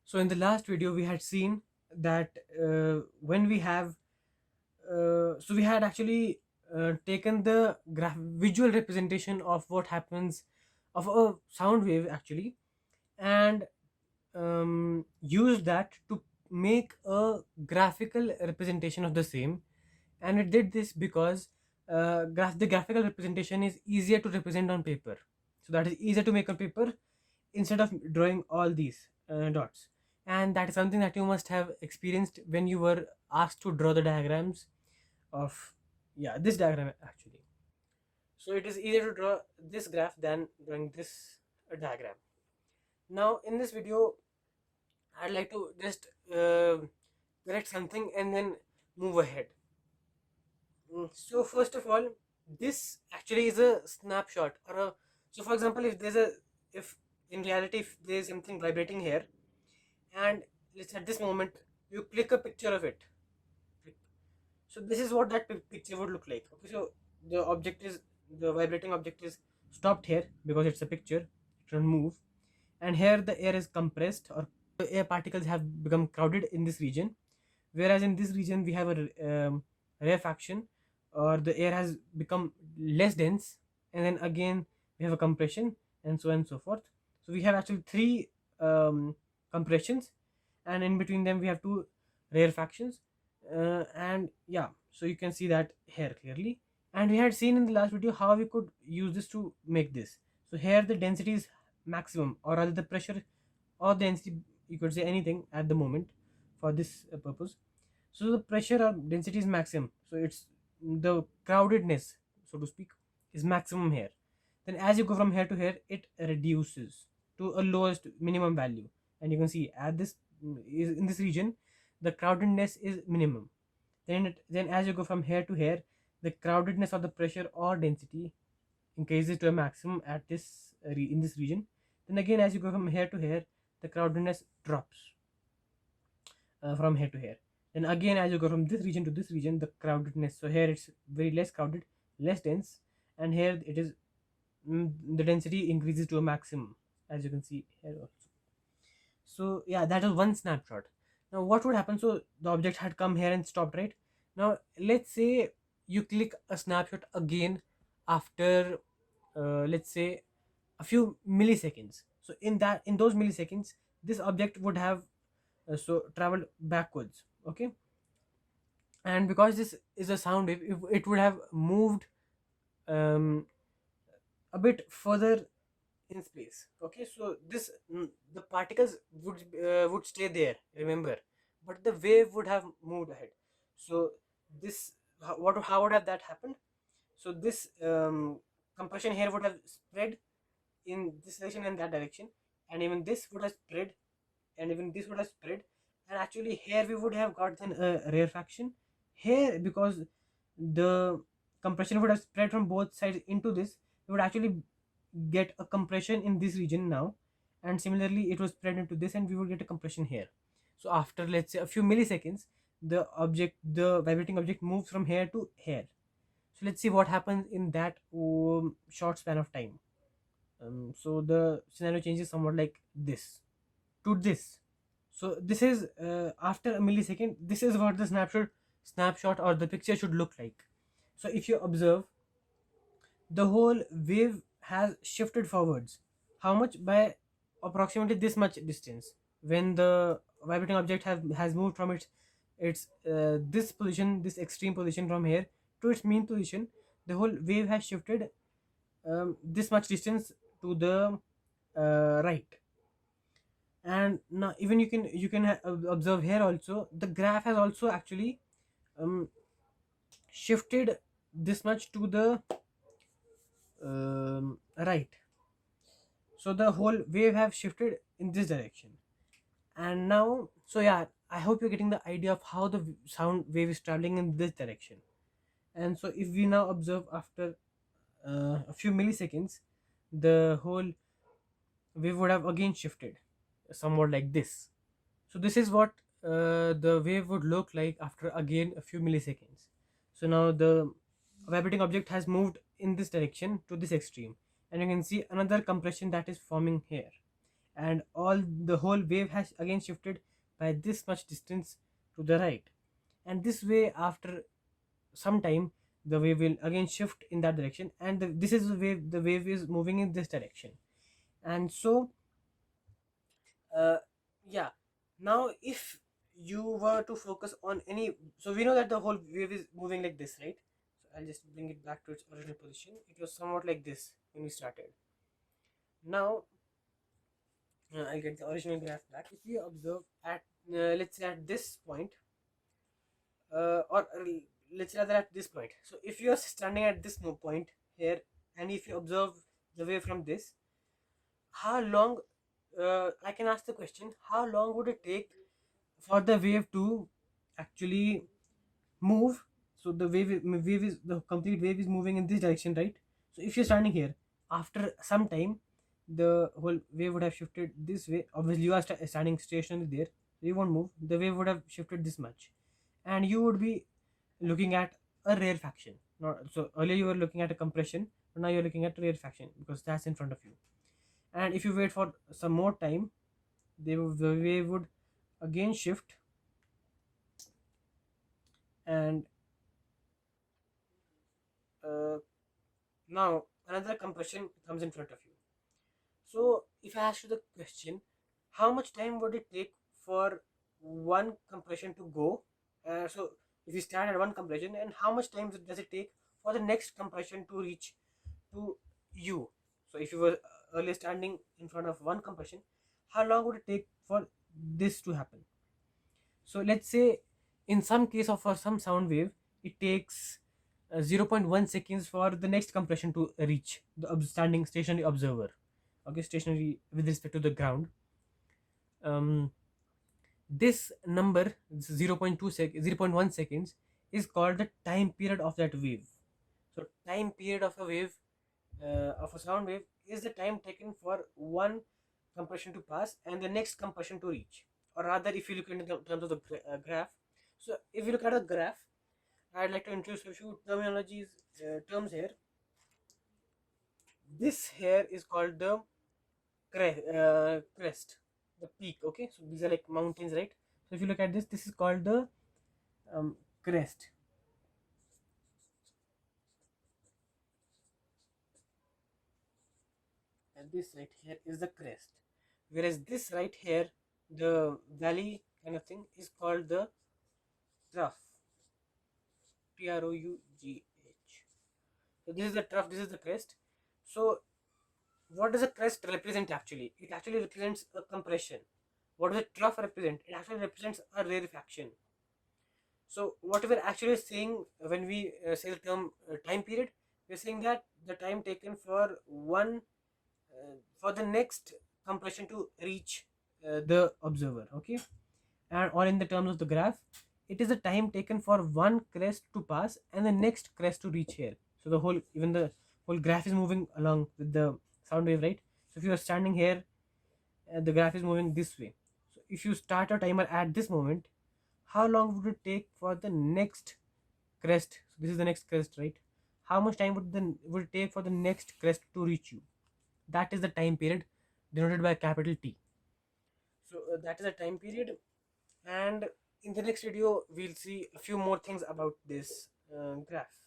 So in the last video we had seen that when we have so we had actually taken the visual representation of what happens of a sound wave actually, and used that to make a graphical representation of the same. And it did this because the graphical representation is easier to represent on paper, so that is easier to make on paper instead of drawing all these dots. And that is something that you must have experienced when you were asked to draw the diagrams of, yeah, this diagram actually. So it is easier to draw this graph than drawing this diagram. Now in this video I'd like to just correct something and then move ahead. So first of all, this actually is a snapshot or a, so for example, if in reality if there is something vibrating here, and let's at this moment you click a picture of it. Click. So this is what that picture would look like. Okay, so the vibrating object is stopped here because it's a picture, it will move, and here the air is compressed, or the air particles have become crowded in this region, whereas in this region we have a rarefaction, or the air has become less dense, and then again we have a compression, and so on and so forth. So we have actually three compressions, and in between them we have two rarefactions, and yeah, so you can see that here clearly. And we had seen in the last video how we could use this to make this. So here the density is maximum, or rather the pressure or density, you could say anything at the moment for this purpose. So the pressure or density is maximum, so it's the crowdedness, so to speak, is maximum here. Then as you go from here to here, it reduces to a lowest minimum value, and you can see at this is in this region the crowdedness is minimum. Then as you go from here to here, the crowdedness of the pressure or density increases to a maximum at this in this region. Then again as you go from here to here, the crowdedness drops from here to here. Then again as you go from this region to this region, the crowdedness, so here it's very less crowded, less dense, and here it is the density increases to a maximum, as you can see here also. So yeah, that is one snapshot. Now what would happen, so the object had come here and stopped, right? Now let's say you click a snapshot again after let's say a few milliseconds. So in those milliseconds this object would have so traveled backwards. Okay, and because this is a sound wave, if it would have moved um, a bit further in space. Okay, so the particles would stay there, remember, but the wave would have moved ahead. So this how would have that happened? So this compression here would have spread in this direction and that direction, and even this would have spread, and even this would have spread, and actually here we would have gotten a rarefaction here, because the compression would have spread from both sides into this. We would actually get a compression in this region now, and similarly it was spread into this, and we would get a compression here. So after let's say a few milliseconds, the vibrating object moves from here to here. So let's see what happens in that short span of time. So the scenario changes somewhat like this to this. So this is after a millisecond, this is what the snapshot or the picture should look like. So if you observe, the whole wave has shifted forwards. How much? By approximately this much distance. When the vibrating object has moved from its this position, this extreme position from here to its mean position, the whole wave has shifted this much distance to the right. And now even you can observe here also, the graph has also actually um, shifted this much to the right. So the whole wave have shifted in this direction. And now, so yeah, I hope you're getting the idea of how the sound wave is traveling in this direction. And so if we now observe after a few milliseconds, the whole wave would have again shifted somewhat like this. So this is what the wave would look like after again a few milliseconds. So now the vibrating object has moved in this direction to this extreme, and you can see another compression that is forming here. and all the whole wave has again shifted by this much distance to the right. And this way, after some time, the wave will again shift in that direction, and this is the wave is moving in this direction. And so uh, yeah, now if you were to focus on any, so we know that the whole wave is moving like this, right? So I'll just bring it back to its original position. It was somewhat like this when we started. Now I'll get the original graph back. If you observe at let's say at this point, or let's rather at this point. So if you are standing at this point here, and if you observe the wave from this, how long, I can ask the question, how long would it take for the wave to actually move? So the wave is the complete wave is moving in this direction, right? So if you're standing here, after some time, the whole wave would have shifted this way. Obviously you are standing stationary there, so you won't move. The wave would have shifted this much, and you would be looking at a rarefaction. Not so earlier you were looking at a compression, but now you're looking at rarefaction because that's in front of you. And if you wait for some more time, the wave would again shift, and uh, now another compression comes in front of you. So if I ask you the question, how much time would it take for one compression to go? So if you start at one compression, and how much time does it take for the next compression to reach to you? So if you were earlier standing in front of one compression, how long would it take for this to happen? So let's say in some case of for some sound wave, it takes 0.1 seconds for the next compression to reach the standing stationary observer. Okay, stationary with respect to the ground. Um, this number 0.1 seconds is called the time period of that wave. So time period of a wave, of a sound wave, is the time taken for one compression to pass and the next compression to reach. Or rather, if you look into the terms of the graph, so if you look at the graph, I'd like to introduce a few terminologies, terms here. This here is called the crest, the peak. Okay, so these are like mountains, right? So if you look at this is called the crest, and this right here is the crest, whereas this right here, the valley kind of thing, is called the trough. Troughs. So this is the trough, this is the crest. So what does a crest represent actually? It actually represents a compression. What does a trough represent? It actually represents a rarefaction. So what we're actually saying when we say the term time period, we're saying that the time taken for one for the next compression to reach the observer. Okay, and or in the terms of the graph, it is the time taken for one crest to pass and the next crest to reach here. So the whole, even the whole graph is moving along with the sound wave, right? So if you are standing here, the graph is moving this way. So if you start a timer at this moment, how long would it take for the next crest? So this is the next crest, right? How much time would it take for the next crest to reach you? That is the time period denoted by capital T. So that is a time period, and in the next video we'll see a few more things about this graph.